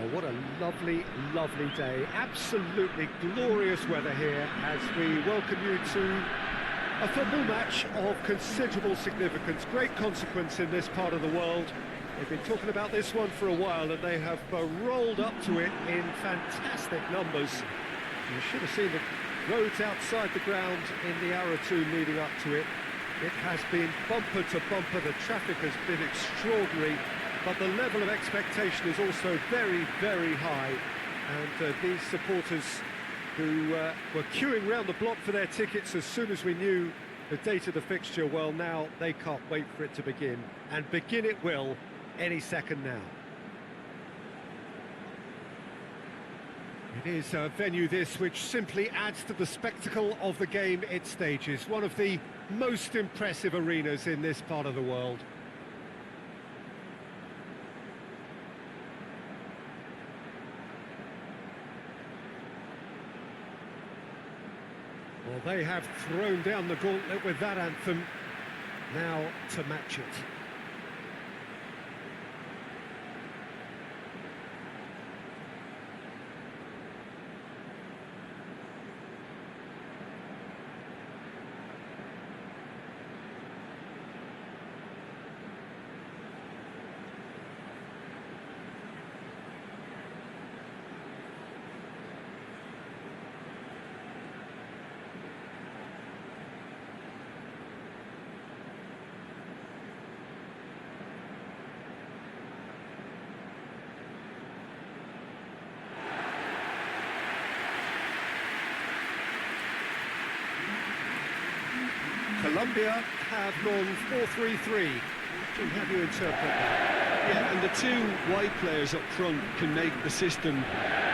Well, what a lovely, lovely day. Absolutely glorious weather here as we welcome you to a football match of considerable significance, great consequence in this part of the world. They've been talking about this one for a while and they have rolled up to it in fantastic numbers. You should have seen the roads outside the ground in the hour or two leading up to it. It has been bumper to bumper, the traffic has been extraordinary, but the level of expectation is also very, very high. And these supporters who were queuing round the block for their tickets as soon as we knew the date of the fixture, well, now they can't wait for it to begin. And begin it will any second now. It is a venue this which simply adds to the spectacle of the game it stages. One of the most impressive arenas in this part of the world. Well, they have thrown down the gauntlet with that anthem. Now to match it. Colombia have gone 4-3-3. How do you interpret that? Yeah, and the two wide players up front can make the system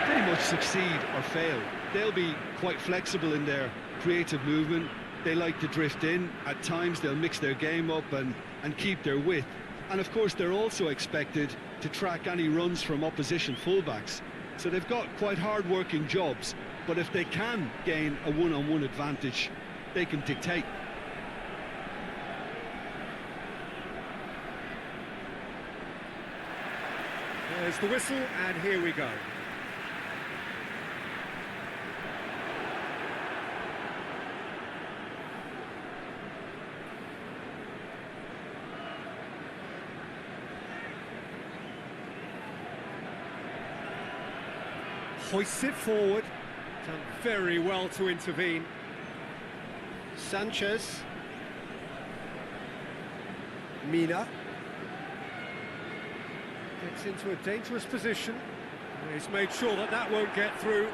pretty much succeed or fail. They'll be quite flexible in their creative movement. They like to drift in. At times they'll mix their game up and keep their width. And of course they're also expected to track any runs from opposition fullbacks. So they've got quite hard-working jobs, but if they can gain a one-on-one advantage, they can dictate. There's the whistle, and here we go. Hoists it forward. Done very well to intervene. Sanchez. Mina. Gets into a dangerous position. He's made sure that that won't get through.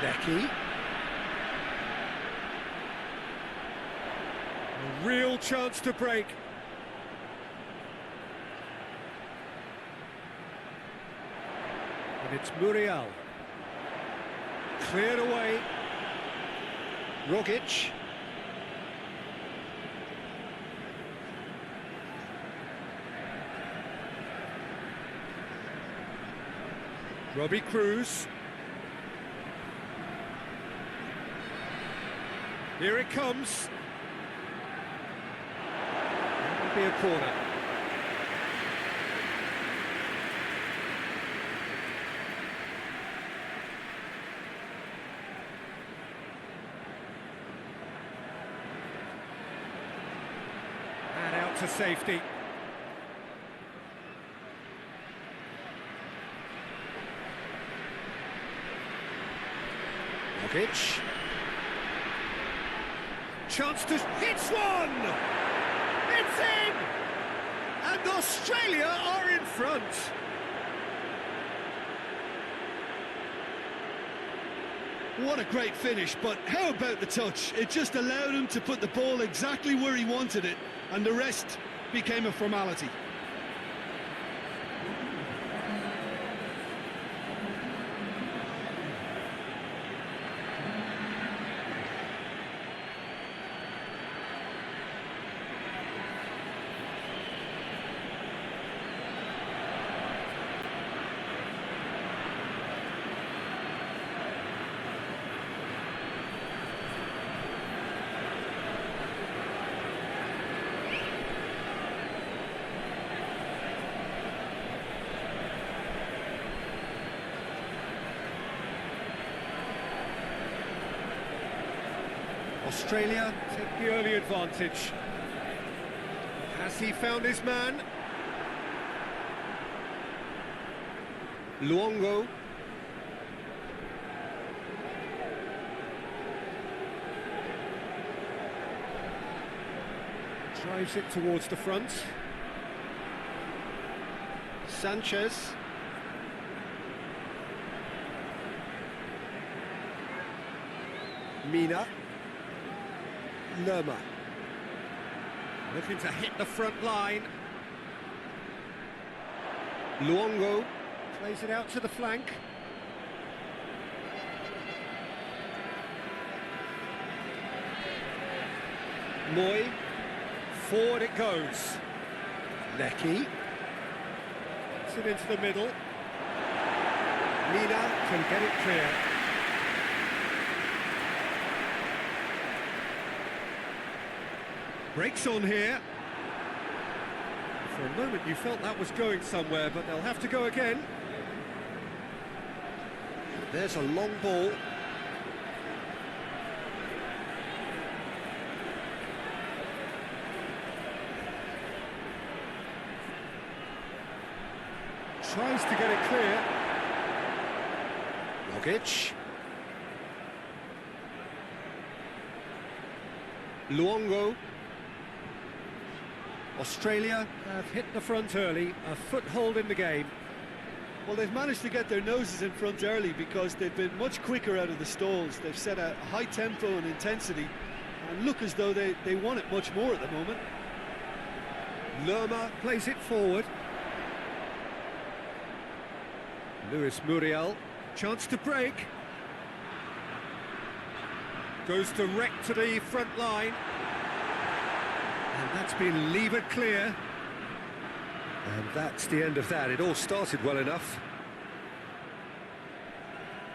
Lecky. A real chance to break. And it's Muriel. Cleared away. Rogic. Robbie Cruz. Here it comes. It'll be a corner. To safety. Rogic. Chance to hit one! It's in! And Australia are in front. What a great finish, but how about the touch? It just allowed him to put the ball exactly where he wanted it, and the rest became a formality. Australia take the early advantage. Has he found his man? Luongo. Drives it towards the front. Sanchez. Mina. Lerma. Looking to hit the front line. Luongo. Plays it out to the flank. Moy. Forward it goes. Lecky. Puts it into the middle. Mina can get it clear. Breaks on here. For a moment you felt that was going somewhere, but they'll have to go again. There's a long ball. Tries to get it clear. Rogic. Luongo. Australia have hit the front early, a foothold in the game. Well, they've managed to get their noses in front early because they've been much quicker out of the stalls. They've set a high tempo and intensity and look as though they want it much more at the moment. Lerma plays it forward. Luis Muriel, chance to break. Goes direct to the front line. And that's been levered clear. And that's the end of that. It all started well enough.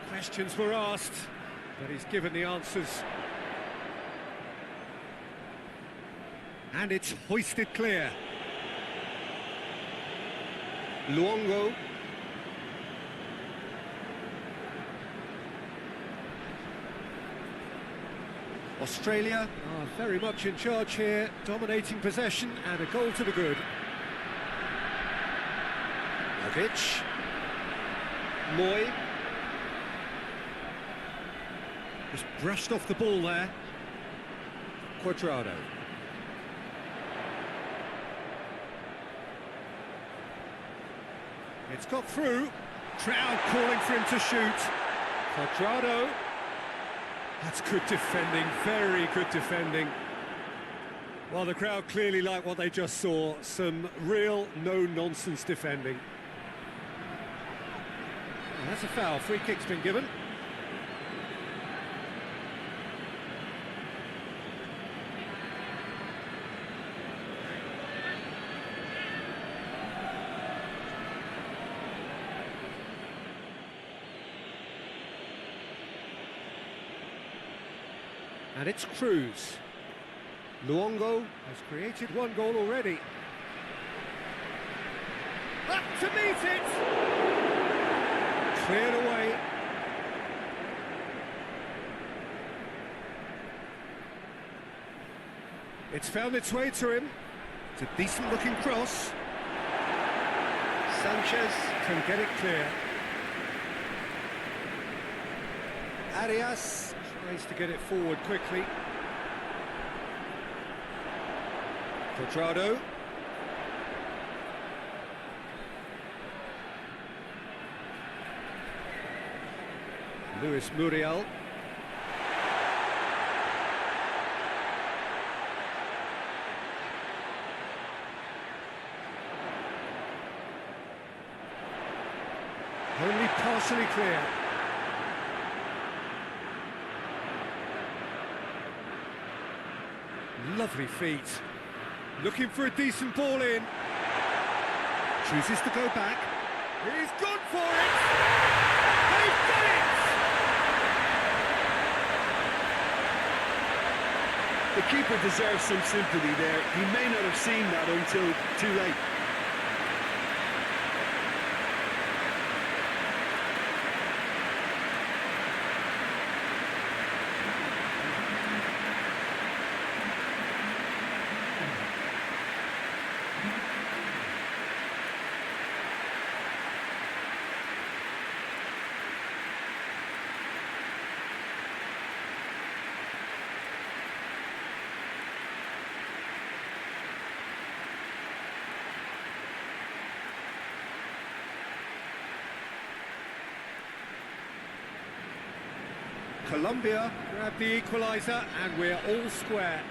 Questions were asked, but he's given the answers. And it's hoisted clear. Luongo. Australia are very much in charge here, dominating possession and a goal to the good. Rogic. Moy. Just brushed off the ball there. Cuadrado. It's got through. Crowd calling for him to shoot. Cuadrado. That's good defending, very good defending. Well, the crowd clearly like what they just saw. Some real no-nonsense defending. Well, that's a foul. Free kick's been given. And it's Cruz. Luongo has created one goal already. Up to meet it! Cleared away. It's found its way to him. It's a decent looking cross. Sanchez can get it clear. Arias tries to get it forward quickly. Cuadrado. Luis Muriel. Only partially clear. Lovely feet. Looking for a decent ball in. Chooses to go back. He's gone for it! They've done it! The keeper deserves some sympathy there. He may not have seen that until too late. Colombia grab the equaliser, and we're all square.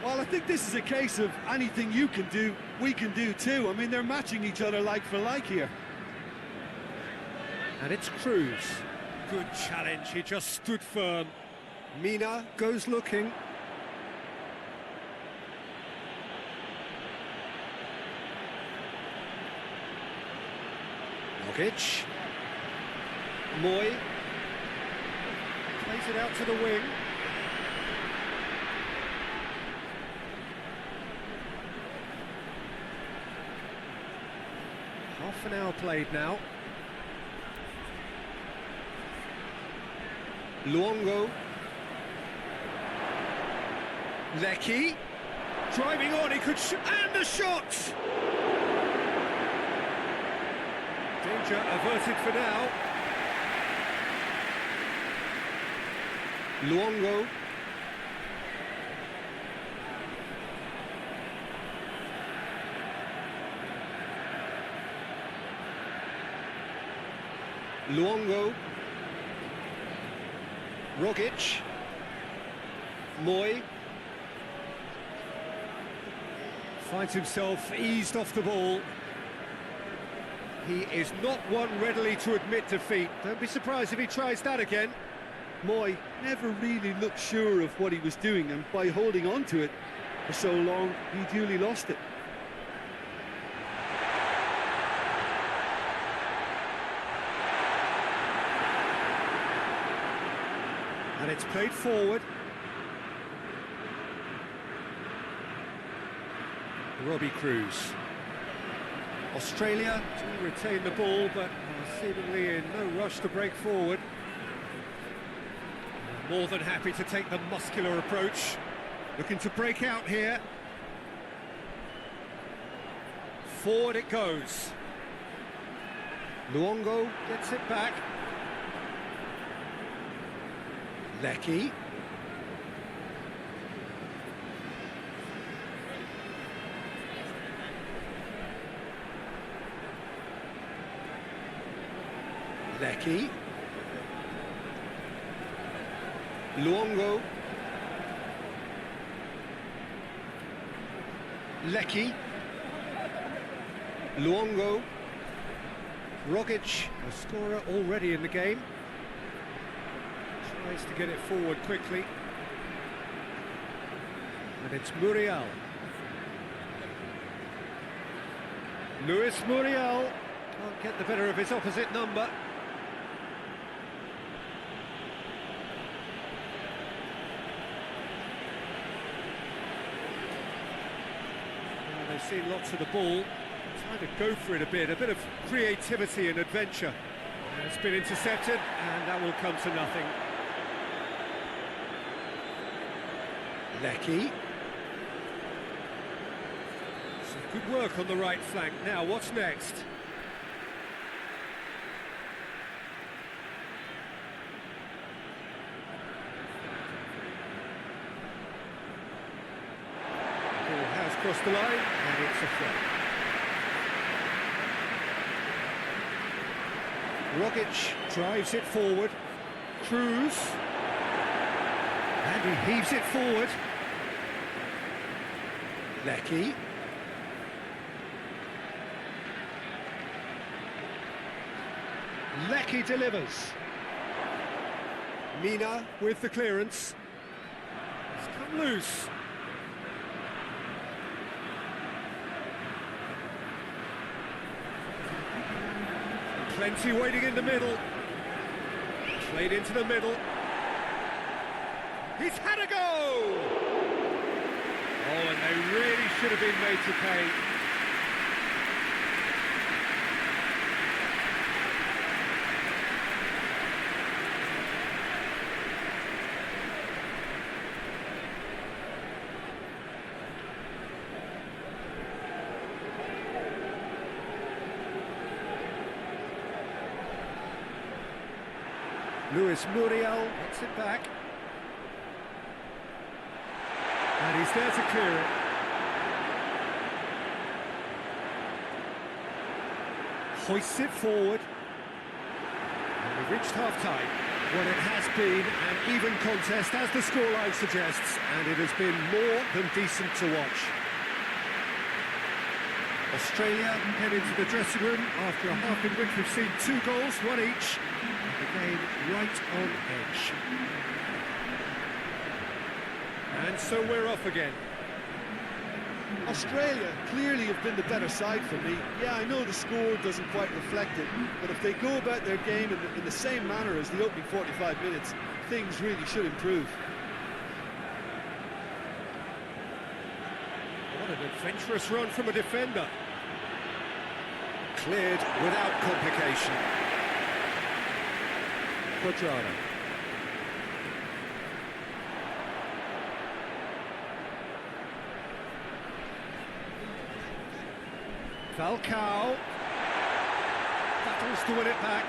Well, I think this is a case of anything you can do, we can do too. I mean, they're matching each other like for like here. And it's Cruz. Good challenge, he just stood firm. Mina goes looking. Rogic. Moy. Plays it out to the wing. Half an hour played now. Luongo. Lecky. Driving on, he could and the shot! Danger averted for now. Luongo. Luongo. Rogic. Moy. Finds himself eased off the ball. He is not one readily to admit defeat. Don't be surprised if he tries that again. Moy never really looked sure of what he was doing, and by holding on to it for so long, he duly lost it. And it's played forward. Robbie Cruz. Australia to retain the ball, but are seemingly in no rush to break forward. More than happy to take the muscular approach. Looking to break out here. Forward it goes. Luongo gets it back. Lecky. Lecky. Luongo. Lecky. Luongo. Rogic, a scorer already in the game. Tries to get it forward quickly. And it's Muriel. Luis Muriel can't get the better of his opposite number. They've seen lots of the ball, trying to go for it a bit of creativity and adventure. And it's been intercepted, and that will come to nothing. Lecky. Some good work on the right flank. Now, what's next? Across the line, and it's a throw. Rogic drives it forward. Cruz. And he heaves it forward. Lecky. Lecky delivers. Mina with the clearance. It's come loose. Plenty waiting in the middle. Played into the middle. He's had a go! Oh, and they really should have been made to pay. Luis Muriel gets it back. And he's there to clear it. Hoists it forward. And we've reached half-time. Well, it has been an even contest, as the scoreline suggests, and it has been more than decent to watch. Australia head into the dressing room after a half in which we've seen 2 goals, 1 each, and the game right on edge. And so we're off again. Australia clearly have been the better side for me. Yeah, I know the score doesn't quite reflect it, but if they go about their game in the same manner as the opening 45 minutes, things really should improve. What an adventurous run from a defender. Cleared without complication. Quadrado. Falcao battles to win it back.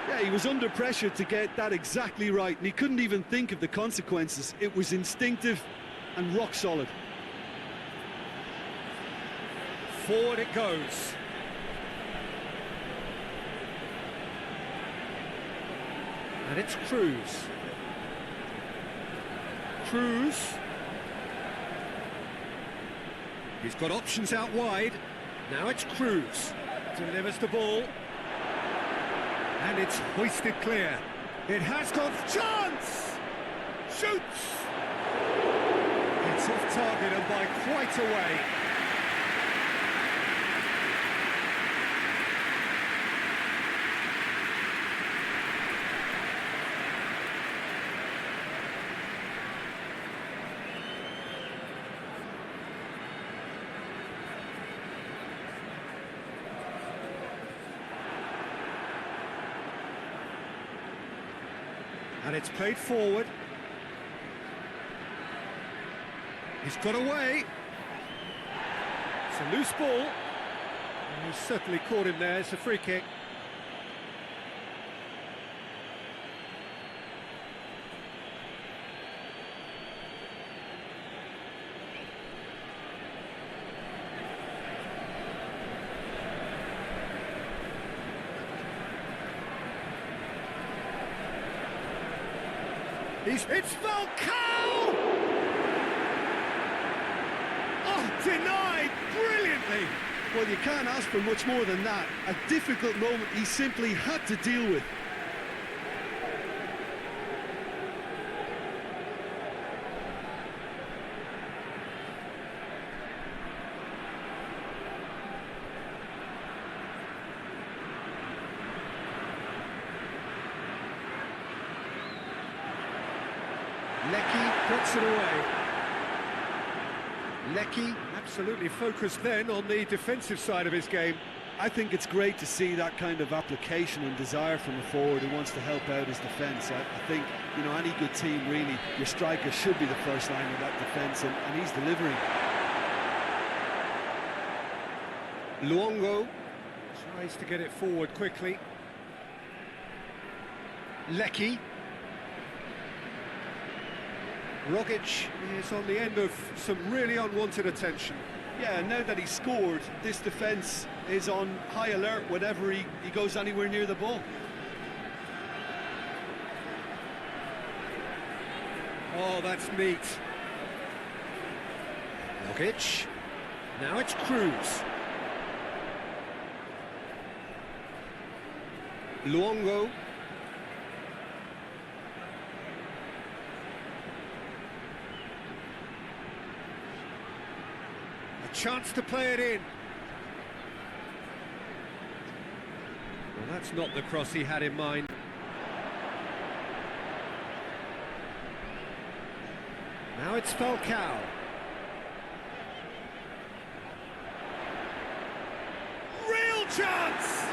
Yeah, he was under pressure to get that exactly right, and he couldn't even think of the consequences. It was instinctive and rock solid. Forward it goes. And it's Cruz. Cruz. He's got options out wide. Now it's Cruz. Delivers the ball. And it's hoisted clear. It has got chance! Shoots! It's off target and by quite a way. And it's played forward. He's got away. It's a loose ball. And he's certainly caught him there. It's a free kick. It's Falcao! Oh, denied brilliantly! Well, you can't ask for much more than that. A difficult moment he simply had to deal with. Lecky puts it away. Lecky absolutely focused then on the defensive side of his game. I think it's great to see that kind of application and desire from a forward who wants to help out his defence. I think, you know, any good team, really, your striker should be the first line of that defence, and he's delivering. Luongo tries to get it forward quickly. Lecky. Rogic is on the end of some really unwanted attention. Yeah, now that he's scored, this defence is on high alert whenever he goes anywhere near the ball. Oh, that's neat. Rogic. Now it's Cruz. Luongo. Chance to play it in. Well, that's not the cross he had in mind. Now it's Falcao. Real chance!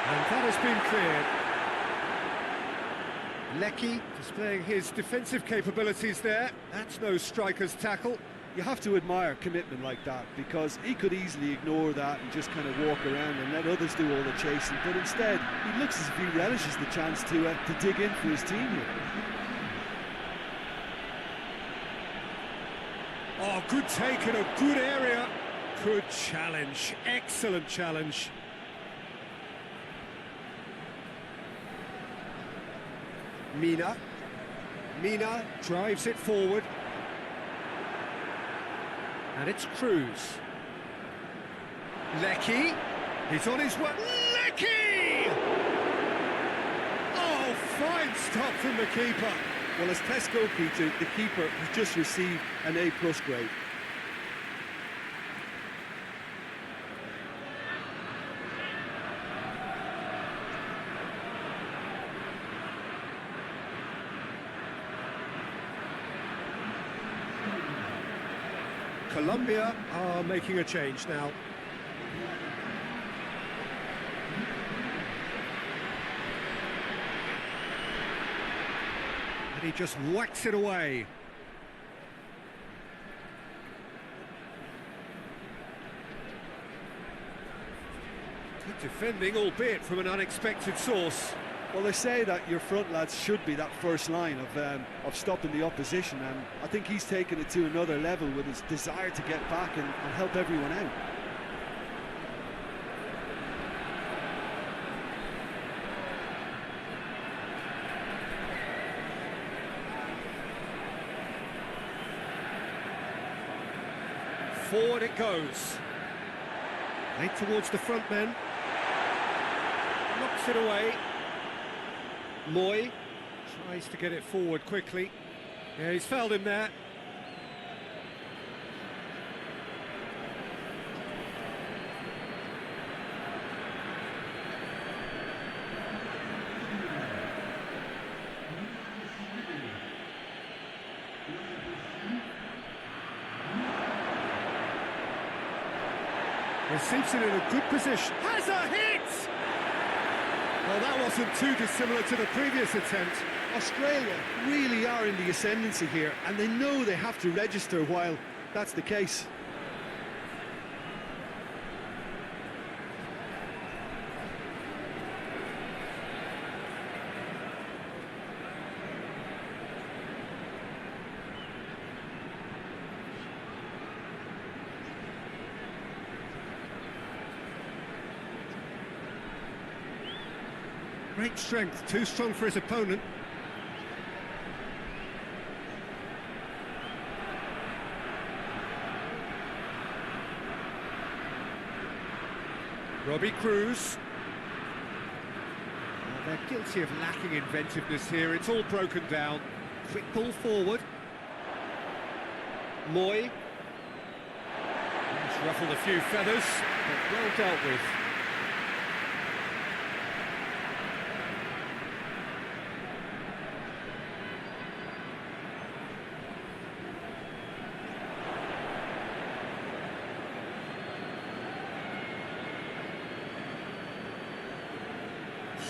And that has been cleared. Lecky displaying his defensive capabilities there. That's no striker's tackle. You have to admire commitment like that, because he could easily ignore that and just kind of walk around and let others do all the chasing, but instead he looks as if he relishes the chance to dig in for his team here. Oh, good take in a good area. Good challenge, excellent challenge. Mina drives it forward. And it's Cruz. Lecky, he's on his way. Lecky! Oh, fine stop from the keeper. Well, as test goalkeeper, the keeper has just received an A+ grade. Colombia are making a change now. And he just whacks it away. Good defending, albeit from an unexpected source. Well, they say that your front lads should be that first line of stopping the opposition, and I think he's taken it to another level with his desire to get back and help everyone out. Forward it goes. Right towards the front men. Knocks it away. Moy tries to get it forward quickly. Yeah, he's fouled him there. Receives it in a good position. Has a hit! Well, that wasn't too dissimilar to the previous attempt. Australia really are in the ascendancy here, and they know they have to register while that's the case. Great strength, too strong for his opponent. Robbie Cruz. Oh, they're guilty of lacking inventiveness here. It's all broken down. Quick ball forward. Moy. He's ruffled a few feathers, but well dealt with.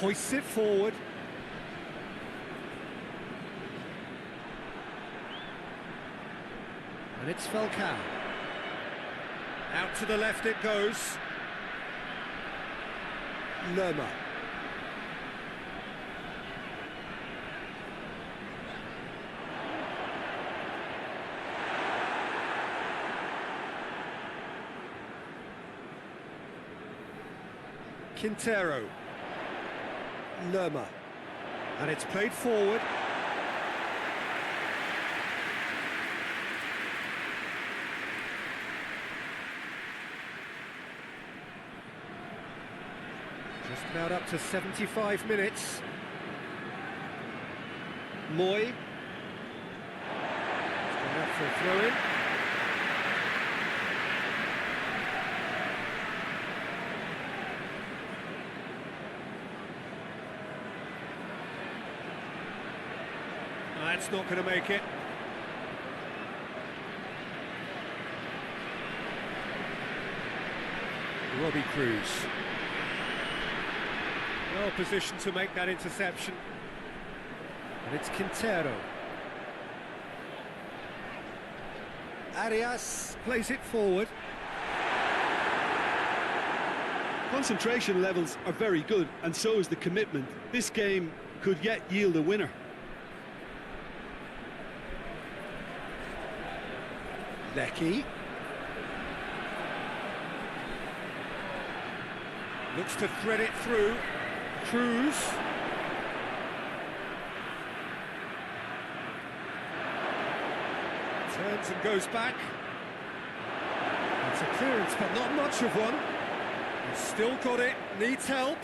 Hoists it forward. And it's Falcao. Out to the left it goes. Lerma. Quintero. Lerma, and it's played forward. Just about up to 75 minutes. Moy. He's gone out for a throw-in. That's not going to make it. Robbie Cruz. Well positioned to make that interception. And it's Quintero. Arias plays it forward. Concentration levels are very good, and so is the commitment. This game could yet yield a winner. Lecky. Looks to thread it through. Cruz. Turns and goes back. It's a clearance, but not much of one. He's still got it, needs help.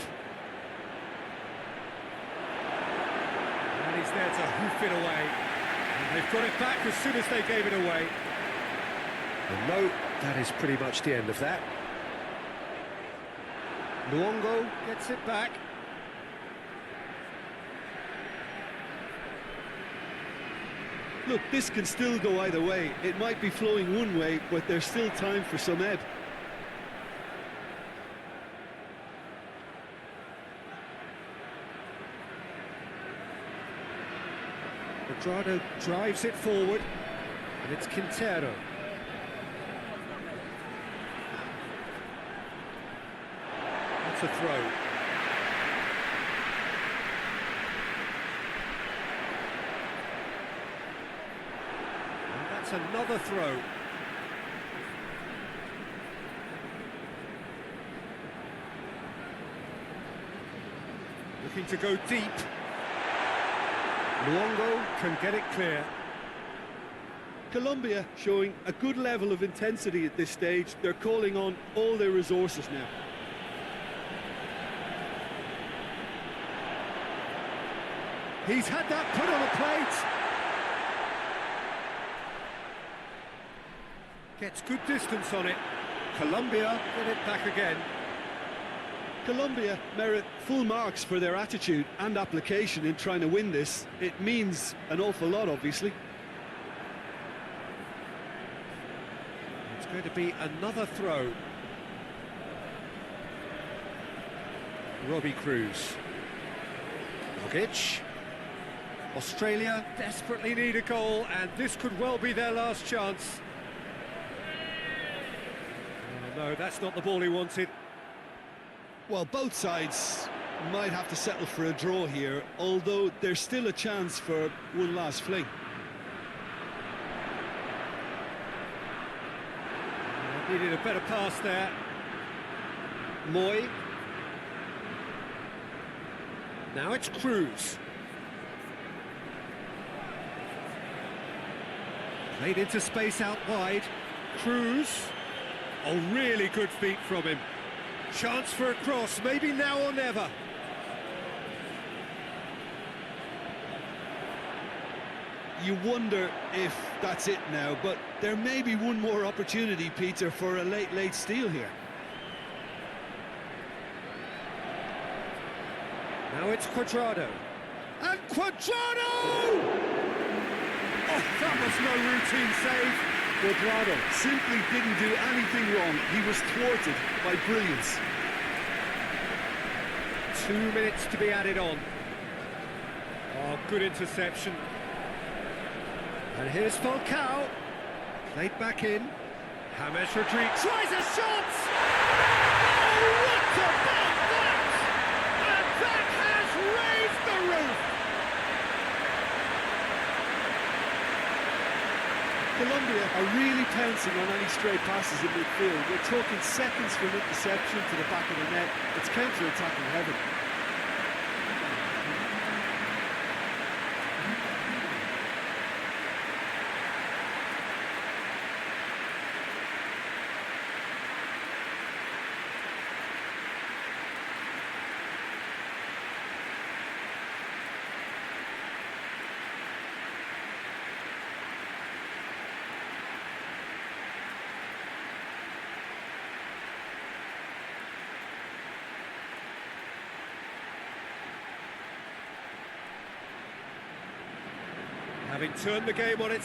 And he's there to hoof it away. And they've got it back as soon as they gave it away. And no, that is pretty much the end of that. Luongo gets it back. Look, this can still go either way. It might be flowing one way, but there's still time for some ebb. Quadrado drives it forward, and it's Quintero. That's a throw. And that's another throw. Looking to go deep. Luongo can get it clear. Colombia showing a good level of intensity at this stage. They're calling on all their resources now. He's had that put on a plate. Gets good distance on it. Colombia get it back again. Colombia merit full marks for their attitude and application in trying to win this. It means an awful lot, obviously. It's going to be another throw. Robbie Cruz. Rogic. Australia desperately need a goal, and this could well be their last chance. Oh, no, that's not the ball he wanted. Well, both sides might have to settle for a draw here, although there's still a chance for one last fling. Needed a better pass there. Moy. Now it's Cruz. Played into space out wide. Cruz. Oh, really good feet from him. Chance for a cross, maybe now or never. You wonder if that's it now, but there may be one more opportunity, Peter, for a late steal here. Now it's Quadrado. And Quadrado! Oh, that was no routine save. Quadrado simply didn't do anything wrong. He was thwarted by brilliance. 2 minutes to be added on. Oh, good interception. And here's Falcao. Played back in. James Rodriguez tries a shot! Oh, what about that? And that has raised the roof! Colombia are really pouncing on any stray passes in midfield. We're talking seconds from interception to the back of the net. It's counter-attacking heaven. Having turned the game on it.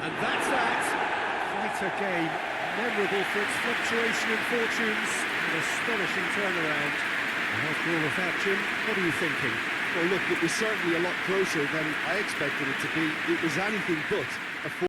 And that's that. Quite a game. Memorable for its fluctuation in fortunes. An astonishing turnaround. And after all of that, Jim, what are you thinking? Well, look, it was certainly a lot closer than I expected it to be. It was anything but a